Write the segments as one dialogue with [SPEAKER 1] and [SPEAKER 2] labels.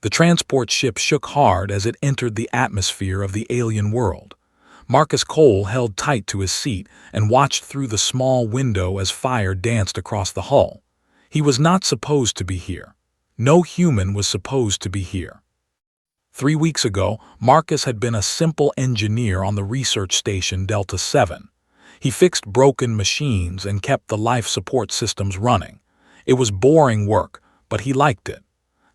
[SPEAKER 1] The transport ship shook hard as it entered the atmosphere of the alien world. Marcus Cole held tight to his seat and watched through the small window as fire danced across the hull. He was not supposed to be here. No human was supposed to be here. 3 weeks ago, Marcus had been a simple engineer on the research station Delta 7. He fixed broken machines and kept the life support systems running. It was boring work, but he liked it.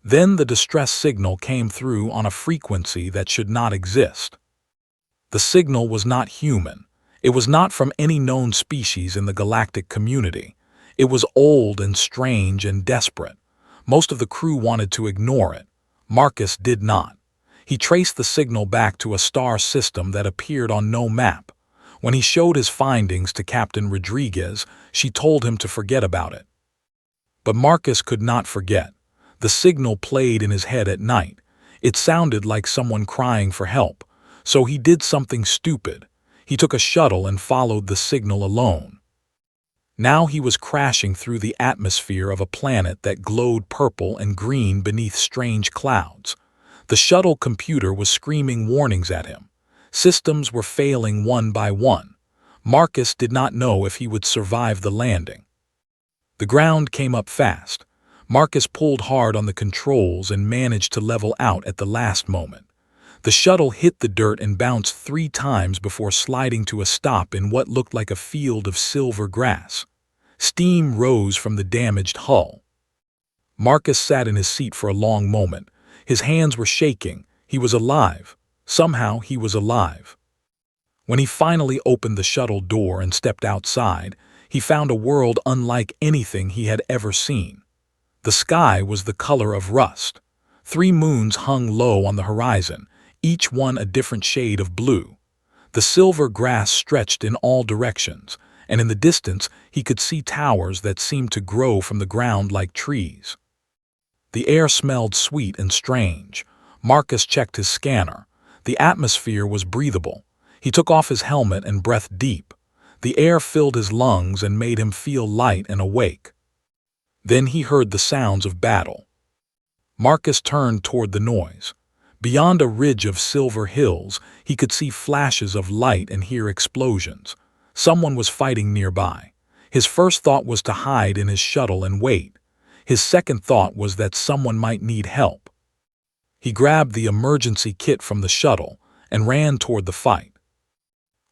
[SPEAKER 1] Then the distress signal came through on a frequency that should not exist. The signal was not human. It was not from any known species in the galactic community. It was old and strange and desperate. Most of the crew wanted to ignore it. Marcus did not. He traced the signal back to a star system that appeared on no map. When he showed his findings to Captain Rodriguez, she told him to forget about it. But Marcus could not forget. The signal played in his head at night. It sounded like someone crying for help. So he did something stupid. He took a shuttle and followed the signal alone. Now he was crashing through the atmosphere of a planet that glowed purple and green beneath strange clouds. The shuttle computer was screaming warnings at him. Systems were failing one by one. Marcus did not know if he would survive the landing. The ground came up fast. Marcus pulled hard on the controls and managed to level out at the last moment. The shuttle hit the dirt and bounced 3 times before sliding to a stop in what looked like a field of silver grass. Steam rose from the damaged hull. Marcus sat in his seat for a long moment. His hands were shaking. He was alive. Somehow he was alive. When he finally opened the shuttle door and stepped outside, he found a world unlike anything he had ever seen. The sky was the color of rust. 3 moons hung low on the horizon, each one a different shade of blue. The silver grass stretched in all directions, and in the distance he could see towers that seemed to grow from the ground like trees. The air smelled sweet and strange. Marcus checked his scanner. The atmosphere was breathable. He took off his helmet and breathed deep. The air filled his lungs and made him feel light and awake. Then he heard the sounds of battle. Marcus turned toward the noise. Beyond a ridge of silver hills, he could see flashes of light and hear explosions. Someone was fighting nearby. His first thought was to hide in his shuttle and wait. His second thought was that someone might need help. He grabbed the emergency kit from the shuttle and ran toward the fight.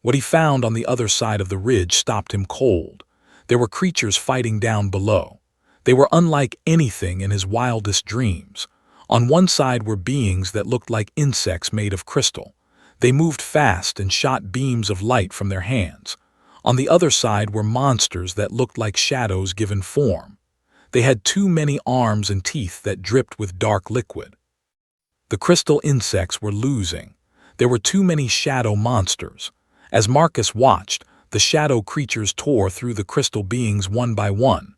[SPEAKER 1] What he found on the other side of the ridge stopped him cold. There were creatures fighting down below. They were unlike anything in his wildest dreams. On one side were beings that looked like insects made of crystal. They moved fast and shot beams of light from their hands. On the other side were monsters that looked like shadows given form. They had too many arms and teeth that dripped with dark liquid. The crystal insects were losing. There were too many shadow monsters. As Marcus watched, the shadow creatures tore through the crystal beings one by one.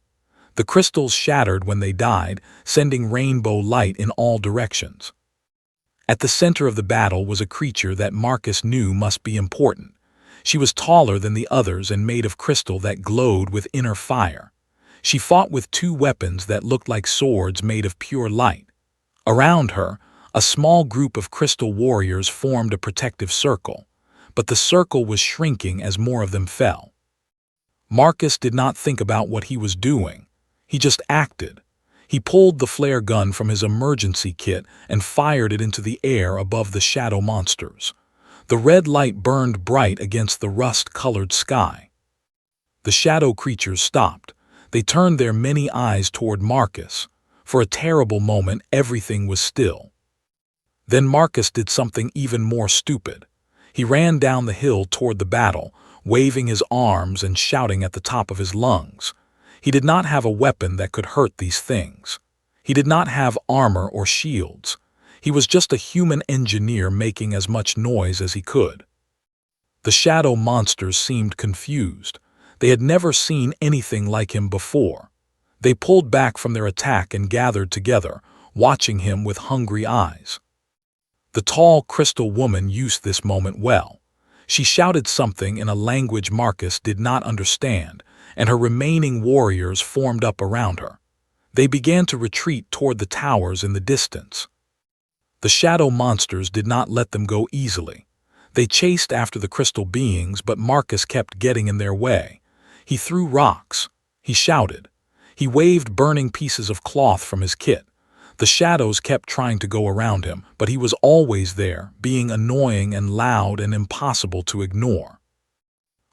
[SPEAKER 1] The crystals shattered when they died, sending rainbow light in all directions. At the center of the battle was a creature that Marcus knew must be important. She was taller than the others and made of crystal that glowed with inner fire. She fought with 2 weapons that looked like swords made of pure light. Around her, a small group of crystal warriors formed a protective circle, but the circle was shrinking as more of them fell. Marcus did not think about what he was doing. He just acted. He pulled the flare gun from his emergency kit and fired it into the air above the shadow monsters. The red light burned bright against the rust-colored sky. The shadow creatures stopped. They turned their many eyes toward Marcus. For a terrible moment, everything was still. Then Marcus did something even more stupid. He ran down the hill toward the battle, waving his arms and shouting at the top of his lungs. He did not have a weapon that could hurt these things. He did not have armor or shields. He was just a human engineer making as much noise as he could. The shadow monsters seemed confused. They had never seen anything like him before. They pulled back from their attack and gathered together, watching him with hungry eyes. The tall crystal woman used this moment well. She shouted something in a language Marcus did not understand, and her remaining warriors formed up around her. They began to retreat toward the towers in the distance. The shadow monsters did not let them go easily. They chased after the crystal beings, but Marcus kept getting in their way. He threw rocks. He shouted. He waved burning pieces of cloth from his kit. The shadows kept trying to go around him, but he was always there, being annoying and loud and impossible to ignore.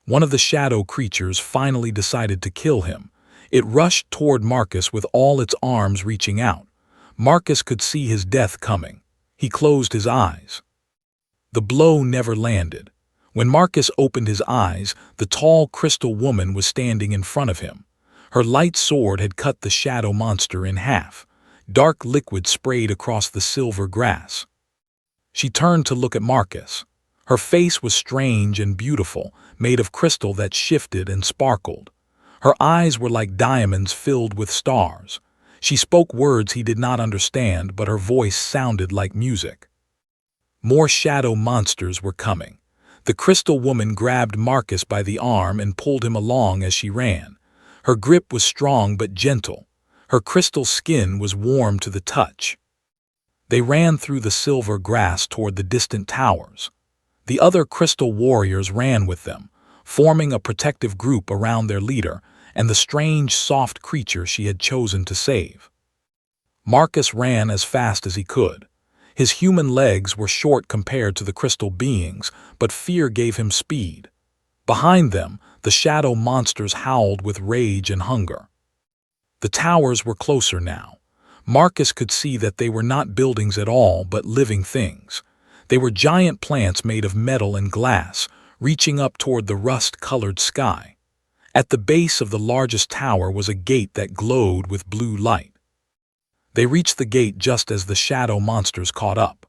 [SPEAKER 1] One of the shadow creatures finally decided to kill him. It rushed toward Marcus with all its arms reaching out. Marcus could see his death coming. He closed his eyes. The blow never landed. When Marcus opened his eyes, the tall crystal woman was standing in front of him. Her light sword had cut the shadow monster in half. Dark liquid sprayed across the silver grass. She turned to look at Marcus. Her face was strange and beautiful, made of crystal that shifted and sparkled. Her eyes were like diamonds filled with stars. She spoke words he did not understand, but her voice sounded like music. More shadow monsters were coming. The crystal woman grabbed Marcus by the arm and pulled him along as she ran. Her grip was strong but gentle. Her crystal skin was warm to the touch. They ran through the silver grass toward the distant towers. The other crystal warriors ran with them, forming a protective group around their leader and the strange, soft creature she had chosen to save. Marcus ran as fast as he could. His human legs were short compared to the crystal beings, but fear gave him speed. Behind them, the shadow monsters howled with rage and hunger. The towers were closer now. Marcus could see that they were not buildings at all, but living things. They were giant plants made of metal and glass, reaching up toward the rust-colored sky. At the base of the largest tower was a gate that glowed with blue light. They reached the gate just as the shadow monsters caught up.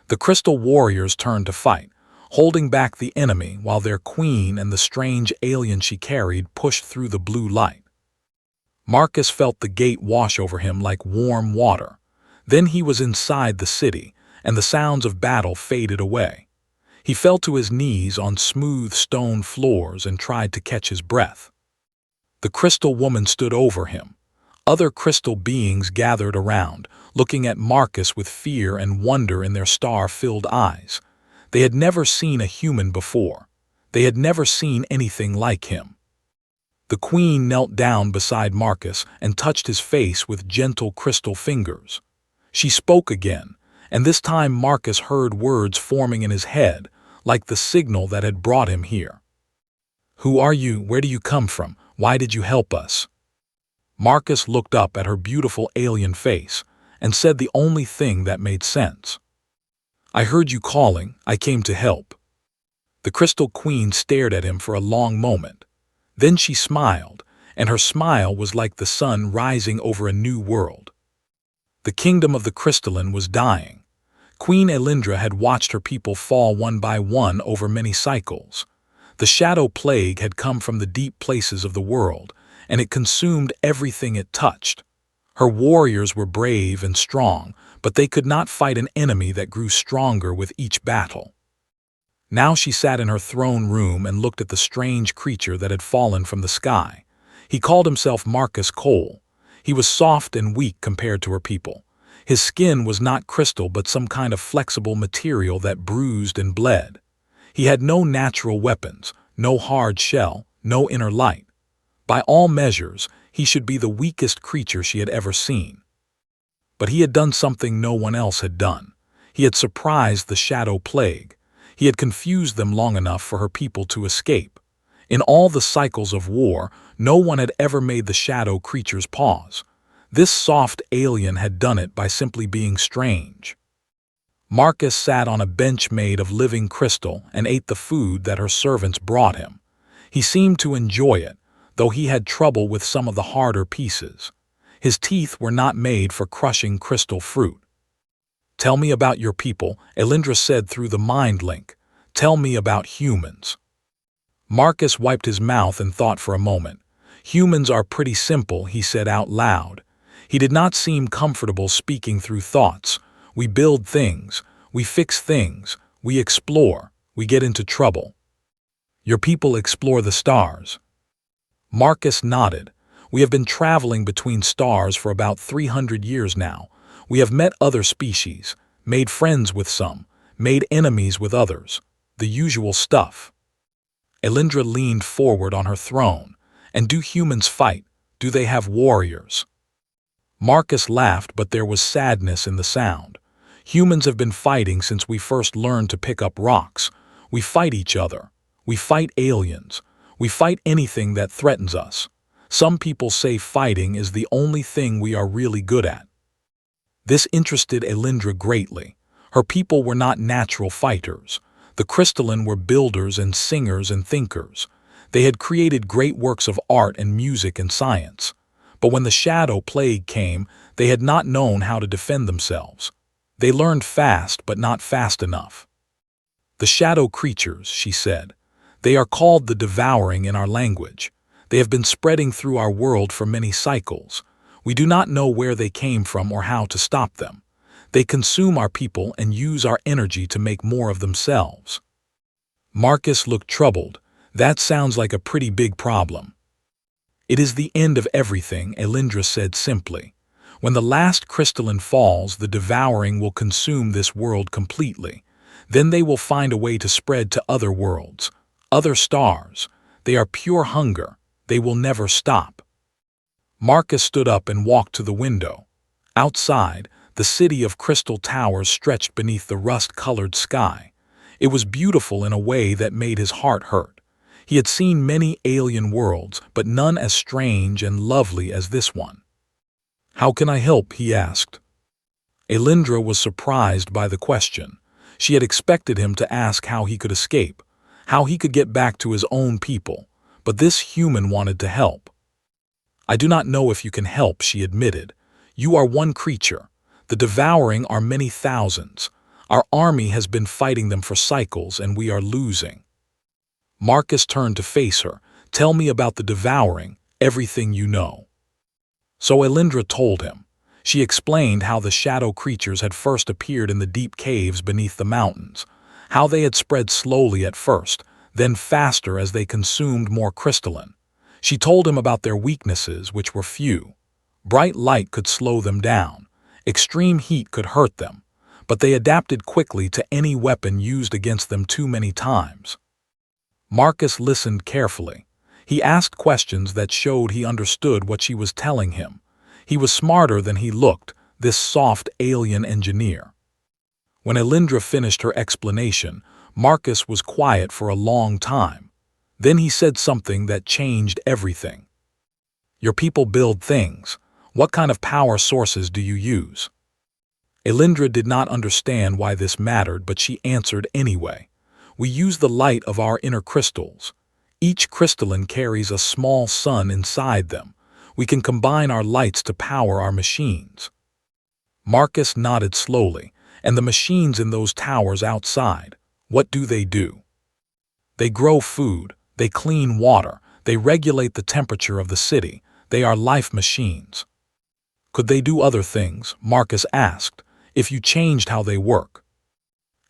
[SPEAKER 1] The crystal warriors turned to fight, holding back the enemy while their queen and the strange alien she carried pushed through the blue light. Marcus felt the gate wash over him like warm water. Then he was inside the city, and the sounds of battle faded away. He fell to his knees on smooth stone floors and tried to catch his breath. The crystal woman stood over him. Other crystal beings gathered around, looking at Marcus with fear and wonder in their star-filled eyes. They had never seen a human before. They had never seen anything like him. The queen knelt down beside Marcus and touched his face with gentle crystal fingers. She spoke again, and this time Marcus heard words forming in his head, like the signal that had brought him here. "Who are you? Where do you come from? Why did you help us?" Marcus looked up at her beautiful alien face and said the only thing that made sense. "I heard you calling. I came to help." The crystal queen stared at him for a long moment. Then she smiled, and her smile was like the sun rising over a new world. The kingdom of the crystalline was dying. Queen Elindra had watched her people fall one by one over many cycles. The shadow plague had come from the deep places of the world, and it consumed everything it touched. Her warriors were brave and strong, but they could not fight an enemy that grew stronger with each battle. Now she sat in her throne room and looked at the strange creature that had fallen from the sky. He called himself Marcus Cole. He was soft and weak compared to her people. His skin was not crystal but some kind of flexible material that bruised and bled. He had no natural weapons, no hard shell, no inner light. By all measures, he should be the weakest creature she had ever seen. But he had done something no one else had done. He had surprised the shadow plague. He had confused them long enough for her people to escape. In all the cycles of war, no one had ever made the shadow creatures pause. This soft alien had done it by simply being strange. Marcus sat on a bench made of living crystal and ate the food that her servants brought him. He seemed to enjoy it, though he had trouble with some of the harder pieces. His teeth were not made for crushing crystal fruit. "Tell me about your people," Elindra said through the mind link. "Tell me about humans." Marcus wiped his mouth and thought for a moment. "Humans are pretty simple," he said out loud. He did not seem comfortable speaking through thoughts. "We build things, we fix things, we explore, we get into trouble. Your people explore the stars." Marcus nodded. "We have been traveling between stars for about 300 years now. We have met other species, made friends with some, made enemies with others, the usual stuff. Elindra leaned forward on her throne. And do humans fight? Do they have warriors? Marcus laughed, but there was sadness in the sound. Humans have been fighting since we first learned to pick up rocks. We fight each other. We fight aliens. We fight anything that threatens us. Some people say fighting is the only thing we are really good at. This interested Elindra greatly. Her people were not natural fighters. The crystalline were builders and singers and thinkers. They had created great works of art and music and science. But when the shadow plague came, they had not known how to defend themselves. They learned fast, but not fast enough. The shadow creatures, she said. They are called the devouring in our language. They have been spreading through our world for many cycles. We do not know where they came from or how to stop them. They consume our people and use our energy to make more of themselves. Marcus looked troubled. That sounds like a pretty big problem. It is the end of everything, Elindra said simply. When the last crystalline falls, the devouring will consume this world completely. Then they will find a way to spread to other worlds, other stars. They are pure hunger. They will never stop. Marcus stood up and walked to the window. Outside, the city of crystal towers stretched beneath the rust-colored sky. It was beautiful in a way that made his heart hurt. He had seen many alien worlds, but none as strange and lovely as this one. "How can I help?" he asked. Elindra was surprised by the question. She had expected him to ask how he could escape, how he could get back to his own people, but this human wanted to help. "I do not know if you can help," she admitted. "You are one creature. The devouring are many thousands. Our army has been fighting them for cycles, and we are losing." Marcus turned to face her. "Tell me about the devouring, everything you know." So Elindra told him. She explained how the shadow creatures had first appeared in the deep caves beneath the mountains, how they had spread slowly at first, then faster as they consumed more crystalline. She told him about their weaknesses, which were few. Bright light could slow them down. Extreme heat could hurt them, but they adapted quickly to any weapon used against them too many times. Marcus listened carefully. He asked questions that showed he understood what she was telling him. He was smarter than he looked, this soft alien engineer. When Elindra finished her explanation, Marcus was quiet for a long time. Then he said something that changed everything. "Your people build things. What kind of power sources do you use?" Elindra did not understand why this mattered, but she answered anyway. "We use the light of our inner crystals. Each crystalline carries a small sun inside them. We can combine our lights to power our machines." Marcus nodded slowly. "And the machines in those towers outside, what do they do?" "They grow food, they clean water, they regulate the temperature of the city. They are life machines." "Could they do other things?" Marcus asked. "If you changed how they work?"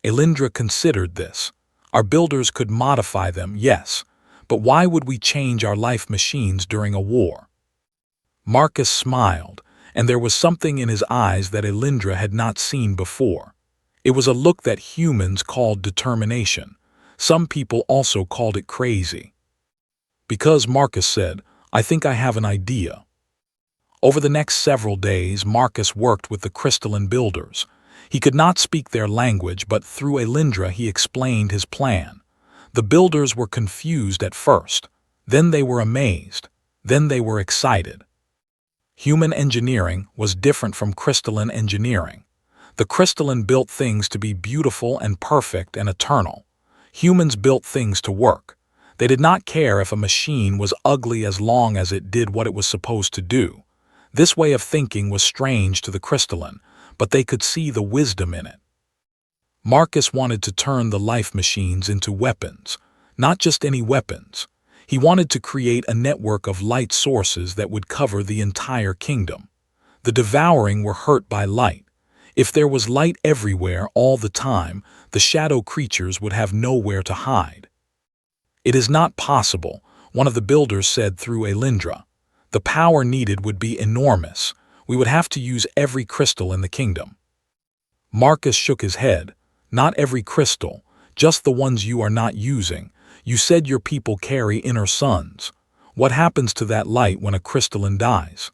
[SPEAKER 1] Elindra considered this. "Our builders could modify them, yes, but why would we change our life machines during a war?" Marcus smiled, and there was something in his eyes that Elindra had not seen before. It was a look that humans called determination. Some people also called it crazy. "Because," Marcus said, "I think I have an idea." Over the next several days, Marcus worked with the crystalline builders. He could not speak their language, but through Elindra he explained his plan. The builders were confused at first. Then they were amazed. Then they were excited. Human engineering was different from crystalline engineering. The crystalline built things to be beautiful and perfect and eternal. Humans built things to work. They did not care if a machine was ugly as long as it did what it was supposed to do. This way of thinking was strange to the crystalline, but they could see the wisdom in it. Marcus wanted to turn the life machines into weapons, not just any weapons. He wanted to create a network of light sources that would cover the entire kingdom. The devouring were hurt by light. If there was light everywhere all the time, the shadow creatures would have nowhere to hide. "It is not possible," one of the builders said through Elindra. "The power needed would be enormous. We would have to use every crystal in the kingdom." Marcus shook his head. Not every crystal, just the ones you are not using. You said your people carry inner suns. What happens to that light when a crystalline dies?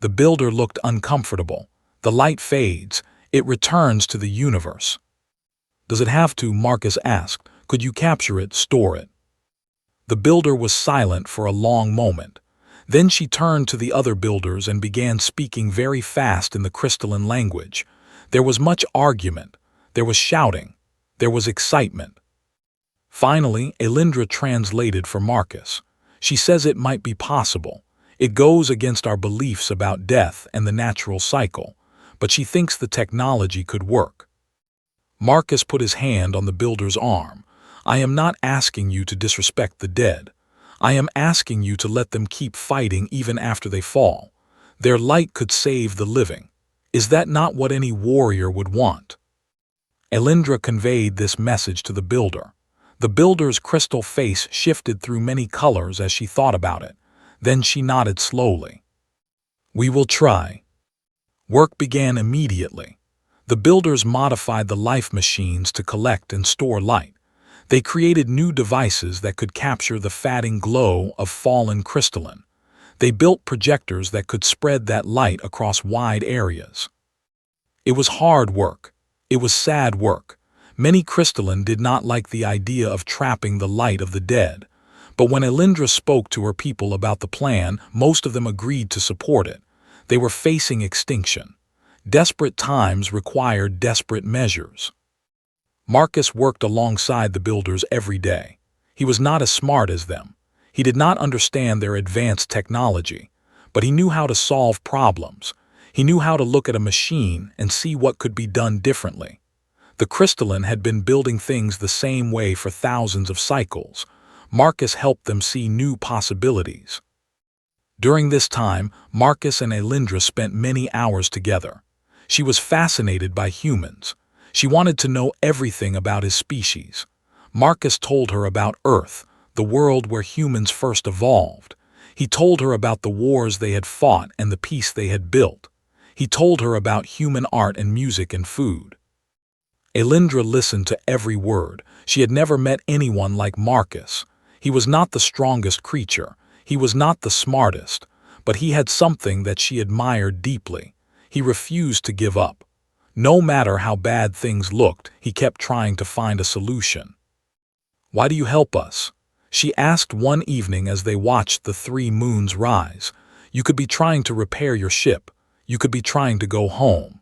[SPEAKER 1] The builder looked uncomfortable. The light fades. It returns to the universe. Does it have to? Marcus asked. Could you capture it, store it? The builder was silent for a long moment. Then she turned to the other builders and began speaking very fast in the crystalline language. There was much argument. There was shouting. There was excitement. Finally, Elindra translated for Marcus. She says it might be possible. It goes against our beliefs about death and the natural cycle, but she thinks the technology could work. Marcus put his hand on the builder's arm. I am not asking you to disrespect the dead. I am asking you to let them keep fighting even after they fall. Their light could save the living. Is that not what any warrior would want? Elindra conveyed this message to the builder. The builder's crystal face shifted through many colors as she thought about it. Then she nodded slowly. We will try. Work began immediately. The builders modified the life machines to collect and store light. They created new devices that could capture the fading glow of fallen crystalline. They built projectors that could spread that light across wide areas. It was hard work. It was sad work. Many crystalline did not like the idea of trapping the light of the dead. But when Elindra spoke to her people about the plan, most of them agreed to support it. They were facing extinction. Desperate times required desperate measures. Marcus worked alongside the builders every day. He was not as smart as them. He did not understand their advanced technology, but he knew how to solve problems. He knew how to look at a machine and see what could be done differently. The crystalline had been building things the same way for thousands of cycles. Marcus helped them see new possibilities. During this time, Marcus and Elindra spent many hours together. She was fascinated by humans. She wanted to know everything about his species. Marcus told her about Earth, the world where humans first evolved. He told her about the wars they had fought and the peace they had built. He told her about human art and music and food. Elindra listened to every word. She had never met anyone like Marcus. He was not the strongest creature. He was not the smartest. But he had something that she admired deeply. He refused to give up. No matter how bad things looked, he kept trying to find a solution. Why do you help us? She asked one evening as they watched the 3 moons rise. You could be trying to repair your ship. You could be trying to go home.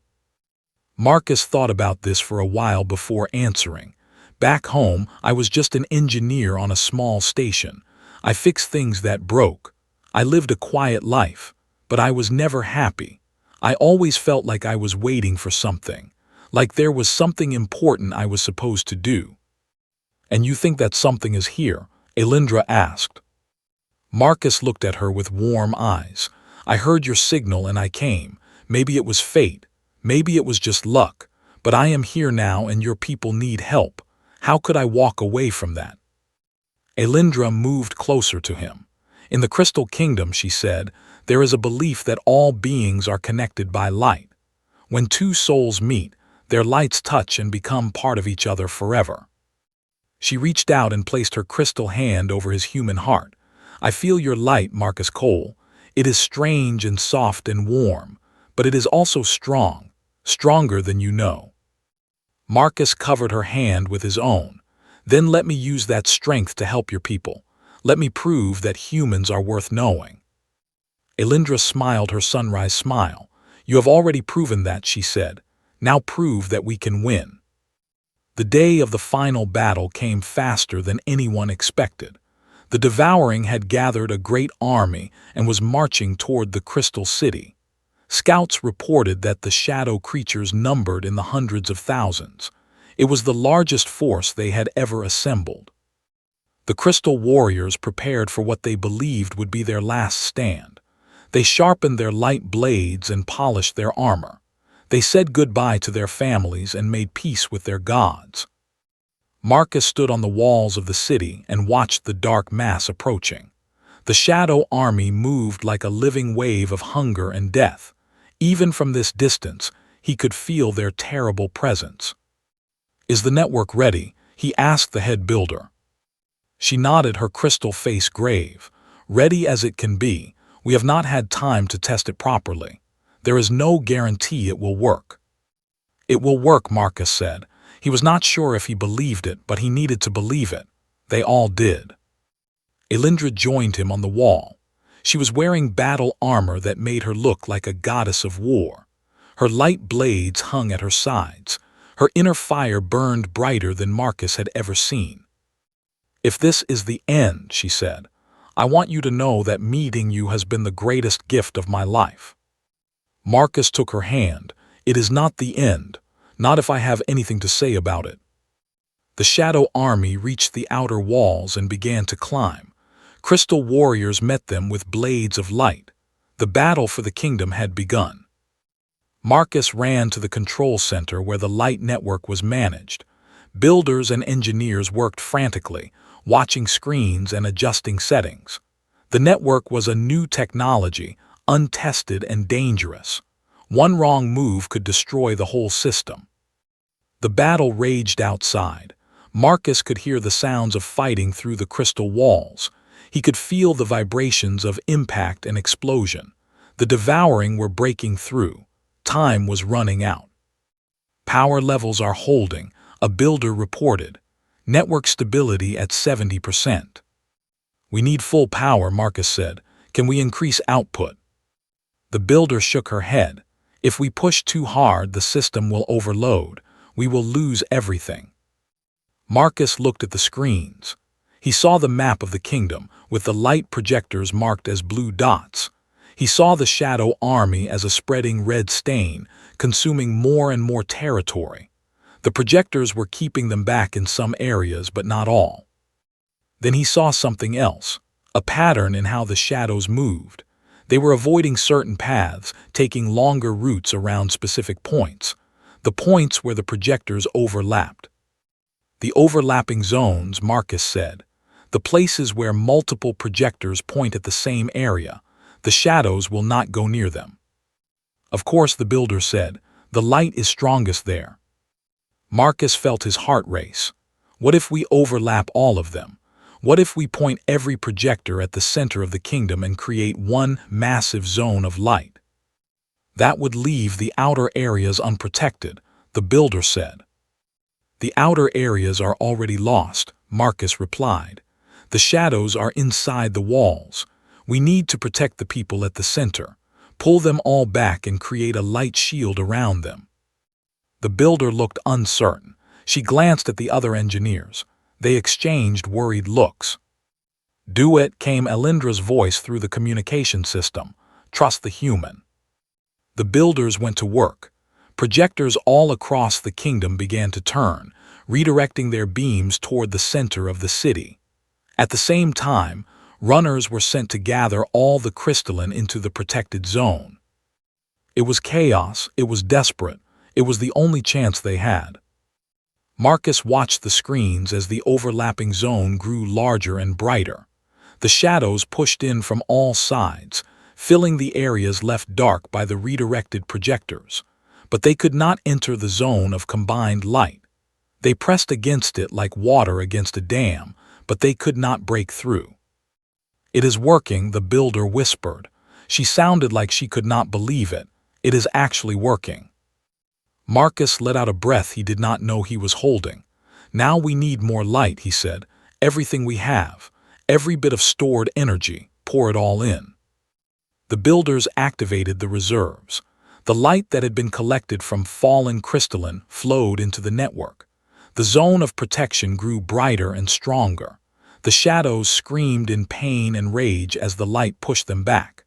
[SPEAKER 1] Marcus thought about this for a while before answering. Back home, I was just an engineer on a small station. I fixed things that broke. I lived a quiet life, but I was never happy. I always felt like I was waiting for something, like there was something important I was supposed to do. And you think that something is here? Elindra asked. Marcus looked at her with warm eyes. I heard your signal and I came. Maybe it was fate. Maybe it was just luck. But I am here now and your people need help. How could I walk away from that? Elindra moved closer to him. In the Crystal Kingdom, she said, there is a belief that all beings are connected by light. When 2 souls meet, their lights touch and become part of each other forever. She reached out and placed her crystal hand over his human heart. I feel your light, Marcus Cole. It is strange and soft and warm, but it is also strong, stronger than you know. Marcus covered her hand with his own. Then let me use that strength to help your people. Let me prove that humans are worth knowing. Elindra smiled her sunrise smile. You have already proven that, she said. Now prove that we can win. The day of the final battle came faster than anyone expected. The Devouring had gathered a great army and was marching toward the Crystal City. Scouts reported that the shadow creatures numbered in the hundreds of thousands. It was the largest force they had ever assembled. The Crystal Warriors prepared for what they believed would be their last stand. They sharpened their light blades and polished their armor. They said goodbye to their families and made peace with their gods. Marcus stood on the walls of the city and watched the dark mass approaching. The shadow army moved like a living wave of hunger and death. Even from this distance, He could feel their terrible presence. "Is the network ready?" he asked the head builder. She nodded, her crystal face grave. "Ready as it can be. We have not had time to test it properly. There is no guarantee it will work." "It will work," Marcus said. He was not sure if he believed it, but he needed to believe it. They all did. Elindra joined him on the wall. She was wearing battle armor that made her look like a goddess of war. Her light blades hung at her sides. Her inner fire burned brighter than Marcus had ever seen. "If this is the end," she said, "I want you to know that meeting you has been the greatest gift of my life." Marcus took her hand. "It is not the end, not if I have anything to say about it." The shadow army reached the outer walls and began to climb. Crystal warriors met them with blades of light. The battle for the kingdom had begun. Marcus ran to the control center where the light network was managed. Builders and engineers worked frantically, watching screens and adjusting settings. The network was a new technology, untested and dangerous. One wrong move could destroy the whole system. The battle raged outside. Marcus could hear the sounds of fighting through the crystal walls. He could feel the vibrations of impact and explosion. The devouring were breaking through. Time was running out. "Power levels are holding," a builder reported. "Network stability at 70%. "We need full power," Marcus said. "Can we increase output?" The builder shook her head. "If we push too hard, the system will overload. We will lose everything." Marcus looked at the screens. He saw the map of the kingdom, with the light projectors marked as blue dots. He saw the shadow army as a spreading red stain, consuming more and more territory. The projectors were keeping them back in some areas, but not all. Then he saw something else, a pattern in how the shadows moved. They were avoiding certain paths, taking longer routes around specific points, the points where the projectors overlapped. "The overlapping zones," Marcus said. "The places where multiple projectors point at the same area. The shadows will not go near them." "Of course," the builder said. "The light is strongest there." Marcus felt his heart race. What if we overlap all of them? What if we point every projector at the center of the kingdom and create one massive zone of light? "That would leave the outer areas unprotected," the builder said. "The outer areas are already lost," Marcus replied. "The shadows are inside the walls. We need to protect the people at the center, pull them all back and create a light shield around them." The builder looked uncertain. She glanced at the other engineers. They exchanged worried looks. "Do it," came Elindra's voice through the communication system. "Trust the human." The builders went to work. Projectors all across the kingdom began to turn, redirecting their beams toward the center of the city. At the same time, runners were sent to gather all the crystalline into the protected zone. It was chaos, it was desperate, it was the only chance they had. Marcus watched the screens as the overlapping zone grew larger and brighter. The shadows pushed in from all sides, filling the areas left dark by the redirected projectors. But they could not enter the zone of combined light. They pressed against it like water against a dam, but they could not break through. "It is working," the builder whispered. She sounded like she could not believe it. "It is actually working." Marcus let out a breath he did not know he was holding. "Now we need more light," he said. "Everything we have, every bit of stored energy, pour it all in." The builders activated the reserves. The light that had been collected from fallen crystalline flowed into the network. The zone of protection grew brighter and stronger. The shadows screamed in pain and rage as the light pushed them back.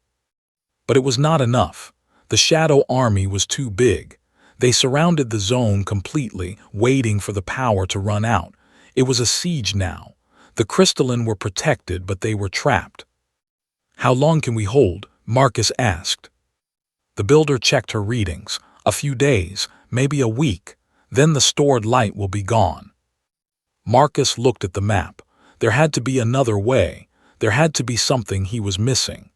[SPEAKER 1] But it was not enough. The shadow army was too big. They surrounded the zone completely, waiting for the power to run out. It was a siege now. The crystalline were protected, but they were trapped. "How long can we hold?" Marcus asked. The builder checked her readings. "A few days, maybe a week. Then the stored light will be gone." Marcus looked at the map. There had to be another way. There had to be something he was missing.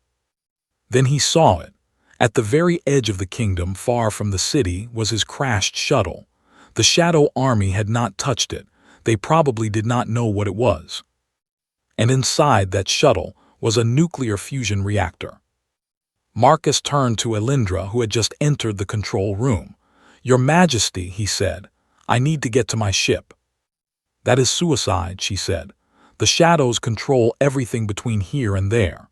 [SPEAKER 1] Then he saw it. At the very edge of the kingdom, far from the city, was his crashed shuttle. The Shadow Army had not touched it. They probably did not know what it was. And inside that shuttle was a nuclear fusion reactor. Marcus turned to Elindra, who had just entered the control room. "Your Majesty," he said, "I need to get to my ship." "That is suicide," she said. "The shadows control everything between here and there."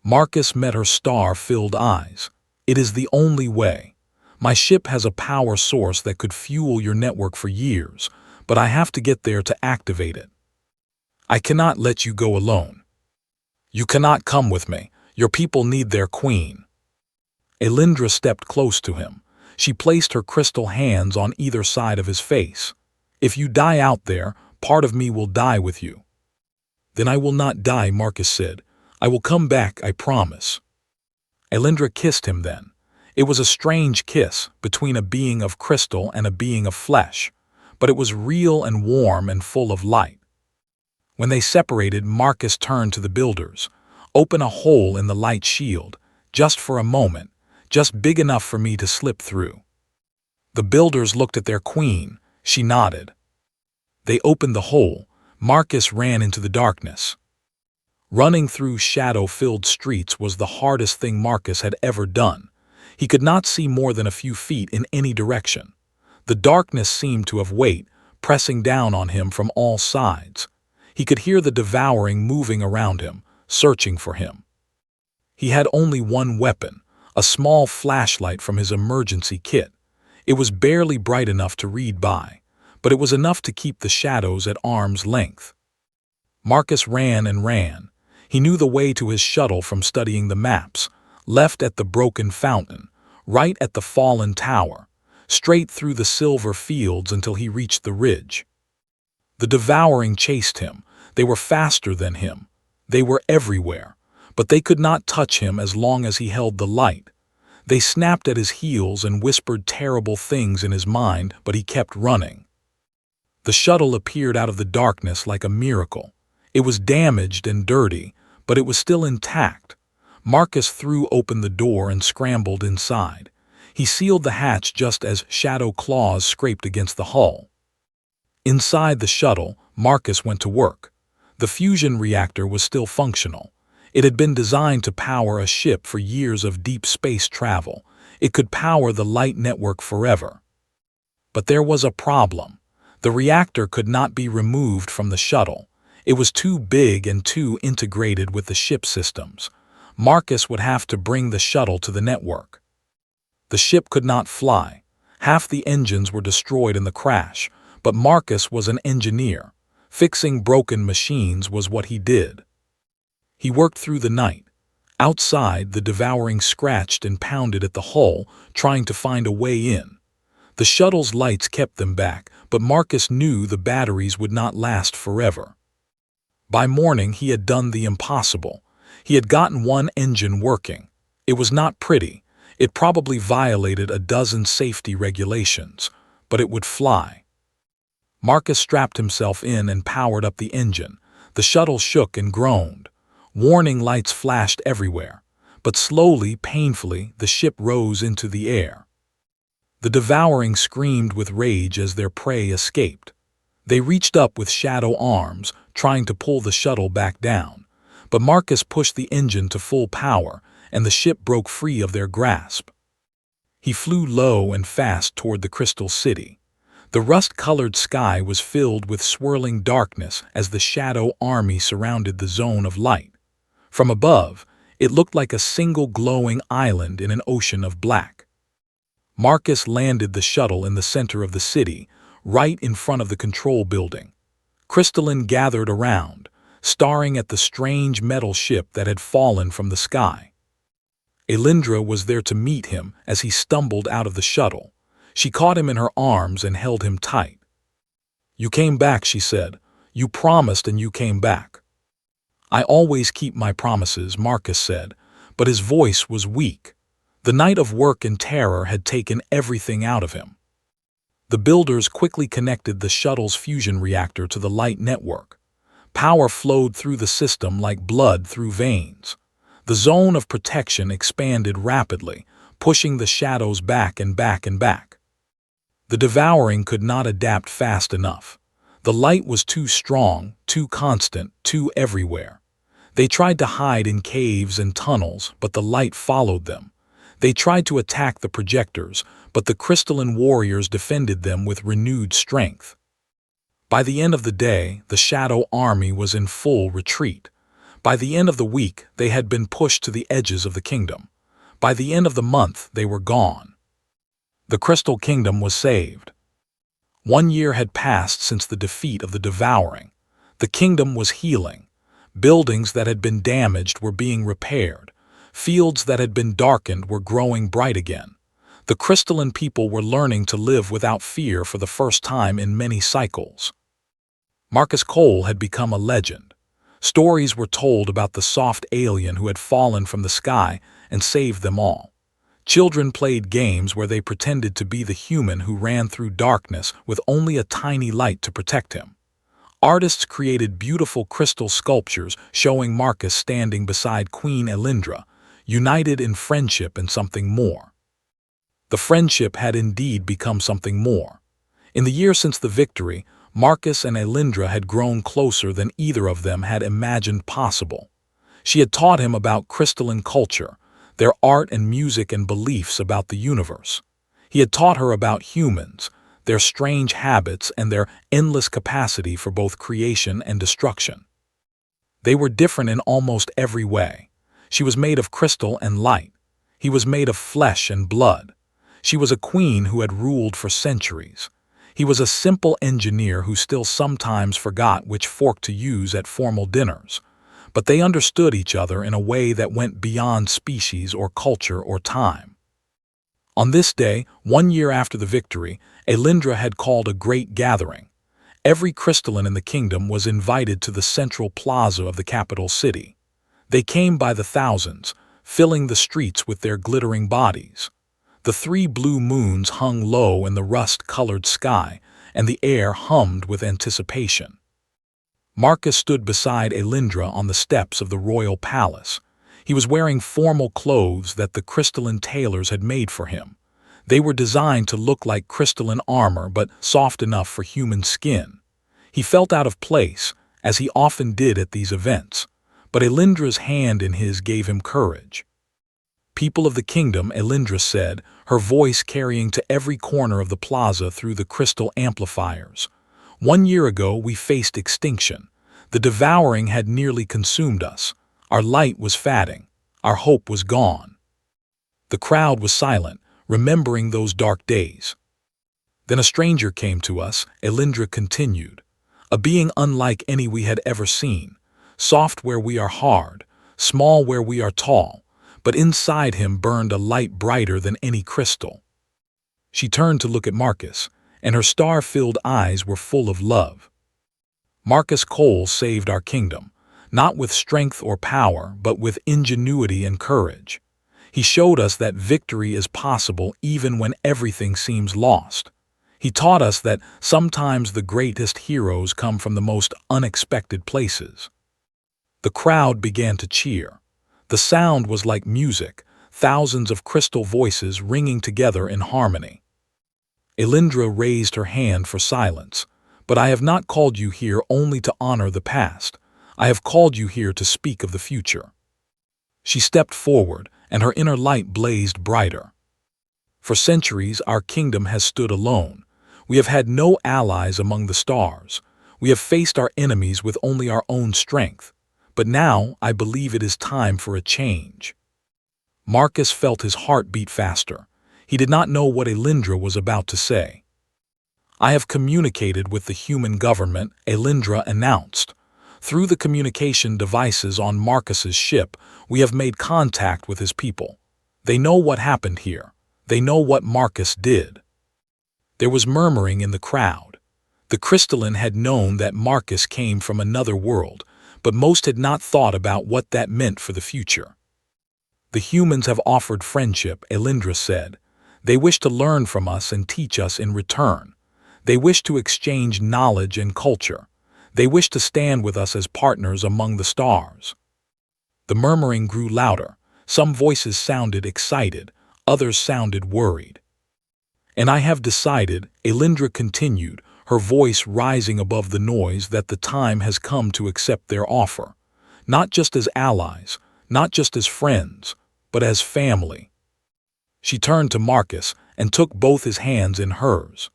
[SPEAKER 1] Marcus met her star-filled eyes. "It is the only way. My ship has a power source that could fuel your network for years, but I have to get there to activate it. I cannot let you go alone. You cannot come with me. Your people need their queen." Elindra stepped close to him. She placed her crystal hands on either side of his face. "If you die out there, part of me will die with you." "Then I will not die," Marcus said. "I will come back, I promise." Elindra kissed him then. It was a strange kiss between a being of crystal and a being of flesh, but it was real and warm and full of light. When they separated, Marcus turned to the builders. "Open a hole in the light shield, just for a moment, just big enough for me to slip through." The builders looked at their queen. She nodded. They opened the hole. Marcus ran into the darkness. Running through shadow-filled streets was the hardest thing Marcus had ever done. He could not see more than a few feet in any direction. The darkness seemed to have weight, pressing down on him from all sides. He could hear the devouring moving around him, searching for him. He had only one weapon, a small flashlight from his emergency kit. It was barely bright enough to read by, but it was enough to keep the shadows at arm's length. Marcus ran and ran. He knew the way to his shuttle from studying the maps, left at the broken fountain, right at the fallen tower, straight through the silver fields until he reached the ridge. The devouring chased him. They were faster than him. They were everywhere, but they could not touch him as long as he held the light. They snapped at his heels and whispered terrible things in his mind, but he kept running. The shuttle appeared out of the darkness like a miracle. It was damaged and dirty, but it was still intact. Marcus threw open the door and scrambled inside. He sealed the hatch just as shadow claws scraped against the hull. Inside the shuttle, Marcus went to work. The fusion reactor was still functional. It had been designed to power a ship for years of deep space travel. It could power the light network forever. But there was a problem. The reactor could not be removed from the shuttle. It was too big and too integrated with the ship systems. Marcus would have to bring the shuttle to the network. The ship could not fly. Half the engines were destroyed in the crash, but Marcus was an engineer. Fixing broken machines was what he did. He worked through the night. Outside, the devouring scratched and pounded at the hull, trying to find a way in. The shuttle's lights kept them back, but Marcus knew the batteries would not last forever. By morning, he had done the impossible. He had gotten one engine working. It was not pretty. It probably violated a dozen safety regulations, but it would fly. Marcus strapped himself in and powered up the engine. The shuttle shook and groaned. Warning lights flashed everywhere, but slowly, painfully, the ship rose into the air. The devouring screamed with rage as their prey escaped. They reached up with shadow arms, trying to pull the shuttle back down, but Marcus pushed the engine to full power, and the ship broke free of their grasp. He flew low and fast toward the Crystal City. The rust-colored sky was filled with swirling darkness as the Shadow Army surrounded the zone of light. From above, it looked like a single glowing island in an ocean of black. Marcus landed the shuttle in the center of the city, right in front of the control building. Crystalline gathered around, staring at the strange metal ship that had fallen from the sky. Elindra was there to meet him as he stumbled out of the shuttle. She caught him in her arms and held him tight. "You came back," she said. "You promised and you came back." "I always keep my promises," Marcus said, but his voice was weak. The night of work and terror had taken everything out of him. The builders quickly connected the shuttle's fusion reactor to the light network. Power flowed through the system like blood through veins. The zone of protection expanded rapidly, pushing the shadows back and back and back. The devouring could not adapt fast enough. The light was too strong, too constant, too everywhere. They tried to hide in caves and tunnels, but the light followed them. They tried to attack the projectors, but the crystalline warriors defended them with renewed strength. By the end of the day, the Shadow Army was in full retreat. By the end of the week, they had been pushed to the edges of the kingdom. By the end of the month, they were gone. The Crystal Kingdom was saved. 1 year had passed since the defeat of the devouring. The kingdom was healing. Buildings that had been damaged were being repaired. Fields that had been darkened were growing bright again. The crystalline people were learning to live without fear for the first time in many cycles. Marcus Cole had become a legend. Stories were told about the soft alien who had fallen from the sky and saved them all. Children played games where they pretended to be the human who ran through darkness with only a tiny light to protect him. Artists created beautiful crystal sculptures showing Marcus standing beside Queen Elindra, united in friendship and something more. The friendship had indeed become something more. In the year since the victory, Marcus and Elindra had grown closer than either of them had imagined possible. She had taught him about crystalline culture, their art and music and beliefs about the universe. He had taught her about humans, their strange habits and their endless capacity for both creation and destruction. They were different in almost every way. She was made of crystal and light. He was made of flesh and blood. She was a queen who had ruled for centuries. He was a simple engineer who still sometimes forgot which fork to use at formal dinners. But they understood each other in a way that went beyond species or culture or time. On this day, 1 year after the victory, Elindra had called a great gathering. Every crystalline in the kingdom was invited to the central plaza of the capital city. They came by the thousands, filling the streets with their glittering bodies. The 3 blue moons hung low in the rust-colored sky, and the air hummed with anticipation. Marcus stood beside Elindra on the steps of the royal palace. He was wearing formal clothes that the crystalline tailors had made for him. They were designed to look like crystalline armor but soft enough for human skin. He felt out of place, as he often did at these events, but Elindra's hand in his gave him courage. "People of the kingdom," Elindra said, her voice carrying to every corner of the plaza through the crystal amplifiers. 1 year ago we faced extinction. The devouring had nearly consumed us. Our light was fading. Our hope was gone. The crowd was silent, remembering those dark days. Then a stranger came to us, Elindra continued. A being unlike any we had ever seen. Soft where we are hard, small where we are tall, but inside him burned a light brighter than any crystal. She turned to look at Marcus, and her star-filled eyes were full of love. Marcus Cole saved our kingdom, not with strength or power, but with ingenuity and courage. He showed us that victory is possible even when everything seems lost. He taught us that sometimes the greatest heroes come from the most unexpected places. The crowd began to cheer. The sound was like music, thousands of crystal voices ringing together in harmony. Elindra raised her hand for silence. "But I have not called you here only to honor the past. I have called you here to speak of the future." She stepped forward, and her inner light blazed brighter. "For centuries our kingdom has stood alone. We have had no allies among the stars. We have faced our enemies with only our own strength. But now I believe it is time for a change." Marcus felt his heart beat faster. He did not know what Elindra was about to say. "I have communicated with the human government," Elindra announced. "Through the communication devices on Marcus's ship, we have made contact with his people. They know what happened here. They know what Marcus did." There was murmuring in the crowd. The crystalline had known that Marcus came from another world, but most had not thought about what that meant for the future. "The humans have offered friendship," Elindra said. "They wish to learn from us and teach us in return. They wish to exchange knowledge and culture. They wish to stand with us as partners among the stars." The murmuring grew louder. Some voices sounded excited, others sounded worried. "And I have decided," Elindra continued, her voice rising above the noise, "that the time has come to accept their offer. Not just as allies, not just as friends, but as family." She turned to Marcus and took both his hands in hers.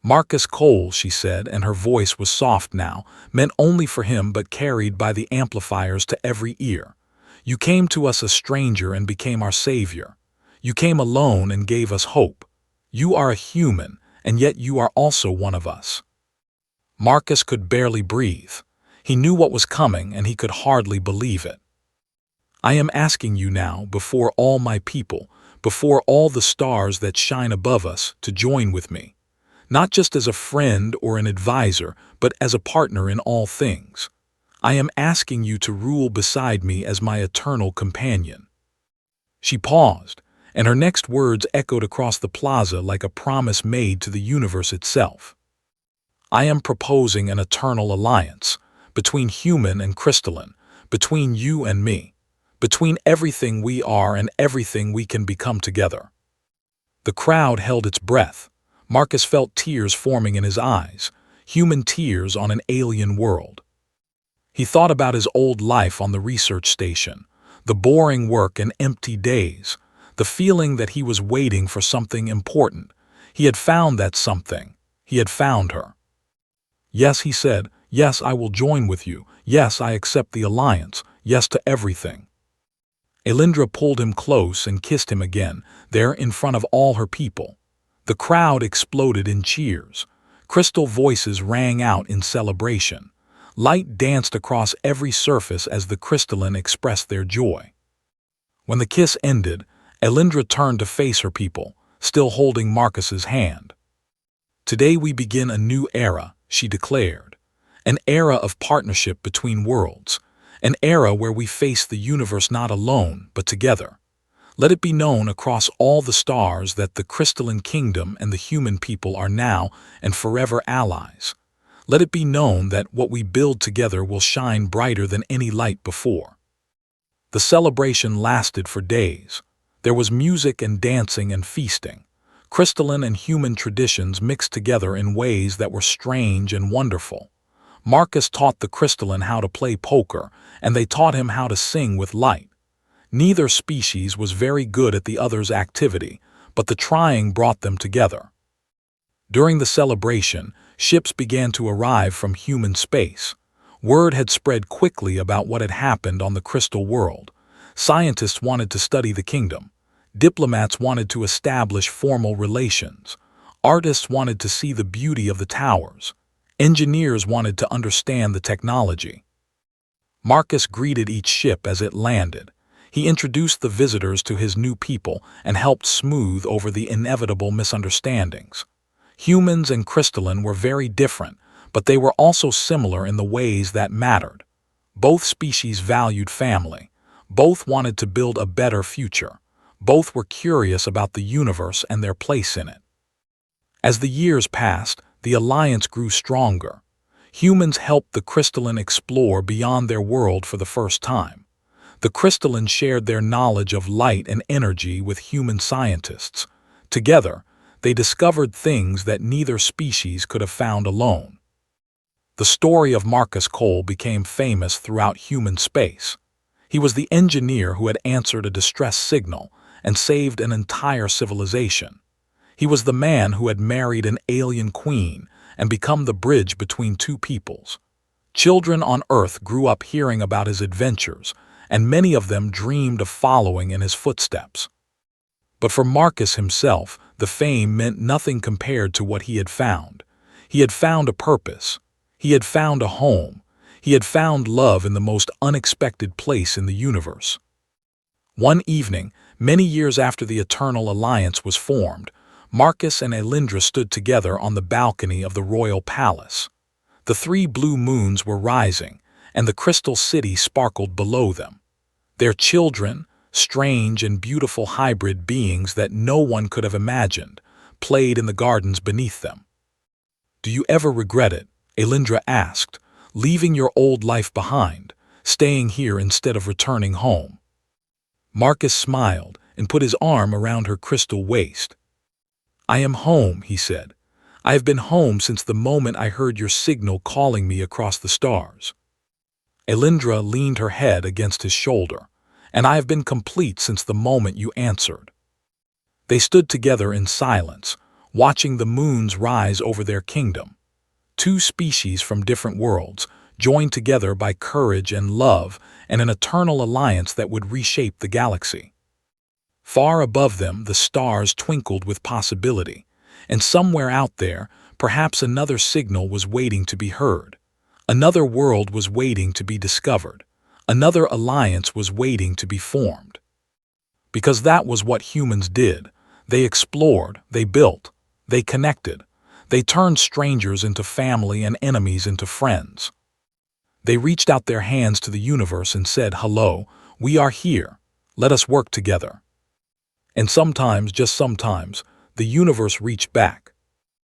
[SPEAKER 1] "Marcus Cole," she said, and her voice was soft now, meant only for him but carried by the amplifiers to every ear. "You came to us a stranger and became our savior. You came alone and gave us hope. You are a human, and yet you are also one of us." Marcus could barely breathe. He knew what was coming, and he could hardly believe it. "I am asking you now, before all my people, before all the stars that shine above us, to join with me. Not just as a friend or an advisor, but as a partner in all things. I am asking you to rule beside me as my eternal companion." She paused, and her next words echoed across the plaza like a promise made to the universe itself. "I am proposing an eternal alliance, between human and crystalline, between you and me, between everything we are and everything we can become together." The crowd held its breath. Marcus felt tears forming in his eyes, human tears on an alien world. He thought about his old life on the research station, the boring work and empty days, the feeling that he was waiting for something important. He had found that something. He had found her. "Yes," he said. "Yes, I will join with you. Yes, I accept the alliance. Yes to everything." Elindra pulled him close and kissed him again, there in front of all her people. The crowd exploded in cheers. Crystal voices rang out in celebration. Light danced across every surface as the crystalline expressed their joy. When the kiss ended, Elindra turned to face her people, still holding Marcus's hand. "Today we begin a new era," she declared. "An era of partnership between worlds. An era where we face the universe not alone, but together. Let it be known across all the stars that the crystalline kingdom and the human people are now and forever allies. Let it be known that what we build together will shine brighter than any light before." The celebration lasted for days. There was music and dancing and feasting. Crystalline and human traditions mixed together in ways that were strange and wonderful. Marcus taught the crystalline how to play poker, and they taught him how to sing with light. Neither species was very good at the other's activity, but the trying brought them together. During the celebration, ships began to arrive from human space. Word had spread quickly about what had happened on the crystal world. Scientists wanted to study the kingdom. Diplomats wanted to establish formal relations. Artists wanted to see the beauty of the towers. Engineers wanted to understand the technology. Marcus greeted each ship as it landed. He introduced the visitors to his new people and helped smooth over the inevitable misunderstandings. Humans and crystalline were very different, but they were also similar in the ways that mattered. Both species valued family. Both wanted to build a better future. Both were curious about the universe and their place in it. As the years passed, the alliance grew stronger. Humans helped the crystalline explore beyond their world for the first time. The crystalline shared their knowledge of light and energy with human scientists. Together, they discovered things that neither species could have found alone. The story of Marcus Cole became famous throughout human space. He was the engineer who had answered a distress signal and saved an entire civilization. He was the man who had married an alien queen and become the bridge between two peoples. Children on Earth grew up hearing about his adventures, and many of them dreamed of following in his footsteps. But for Marcus himself, the fame meant nothing compared to what he had found. He had found a purpose. He had found a home. He had found love in the most unexpected place in the universe. One evening, many years after the Eternal Alliance was formed, Marcus and Elindra stood together on the balcony of the royal palace. The 3 blue moons were rising, and the crystal city sparkled below them. Their children, strange and beautiful hybrid beings that no one could have imagined, played in the gardens beneath them. "Do you ever regret it?" Elindra asked, "leaving your old life behind, staying here instead of returning home. Marcus smiled and put his arm around her crystal waist. I am home, he said. I have been home since the moment I heard your signal calling me across the stars. Elindra leaned her head against his shoulder, and I have been complete since the moment you answered. They stood together in silence, watching the moons rise over their kingdom. Two species from different worlds, joined together by courage and love and an eternal alliance that would reshape the galaxy. Far above them, the stars twinkled with possibility, and somewhere out there, perhaps another signal was waiting to be heard. Another world was waiting to be discovered. Another alliance was waiting to be formed. Because that was what humans did. They explored, they built, they connected. They turned strangers into family and enemies into friends. They reached out their hands to the universe and said, "Hello, we are here. Let us work together." And sometimes, just sometimes, the universe reached back.